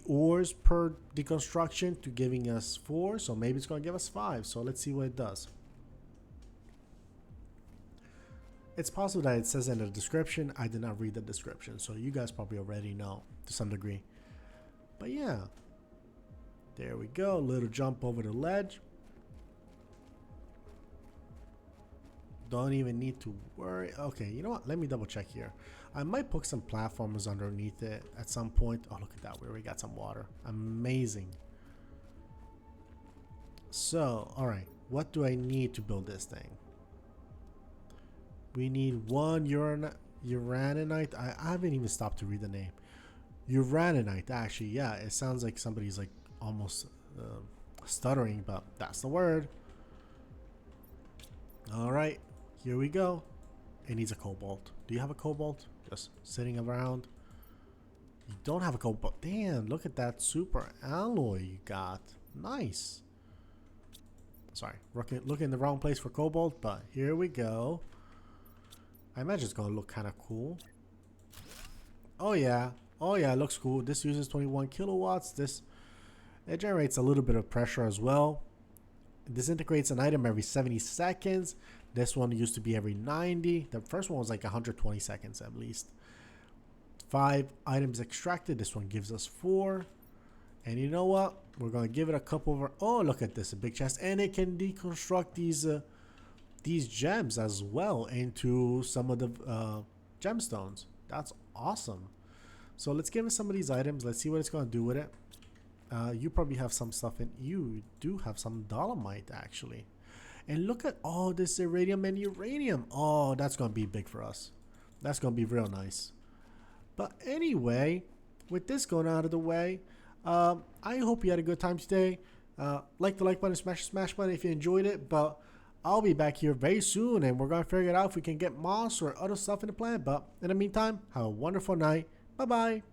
A: ores per deconstruction to giving us 4, so maybe it's going to give us 5. So let's see what it does. It's possible that it says in the description. I did not read the description, so you guys probably already know to some degree. But yeah, there we go. Little jump over the ledge. Don't even need to worry. Okay, you know what? Let me double check here. I might put some platformers underneath it at some point. Oh, look at that. We already got some water. Amazing. So, all right. What do I need to build this thing? We need one uraninite. I haven't even stopped to read the name. Uraninite, actually. Yeah, it sounds like somebody's like almost stuttering, but that's the word. All right. Here we go. It needs a cobalt. Do you have a cobalt? Just sitting around. You don't have a cobalt. Damn, look at that super alloy you got. Nice. Sorry, looking in the wrong place for cobalt, but here we go. I imagine it's going to look kind of cool. Oh yeah. Oh yeah, it looks cool. This uses 21 kilowatts. It generates a little bit of pressure as well. It disintegrates an item every 70 seconds. This one used to be every 90. The first one was like 120 seconds at least. 5 items extracted. This one gives us 4. And you know what? We're going to give it a couple of... Oh, look at this. A big chest. And it can deconstruct these gems as well into some of the gemstones. That's awesome. So let's give it some of these items. Let's see what it's going to do with it. You probably have some stuff in... You do have some dolomite, actually. And look at all this iridium and uranium. Oh, that's going to be big for us. That's going to be real nice. But anyway, with this going out of the way, I hope you had a good time today. Like the like button, smash the smash button if you enjoyed it. But I'll be back here very soon, and we're going to figure it out if we can get moss or other stuff in the planet. But in the meantime, have a wonderful night. Bye-bye.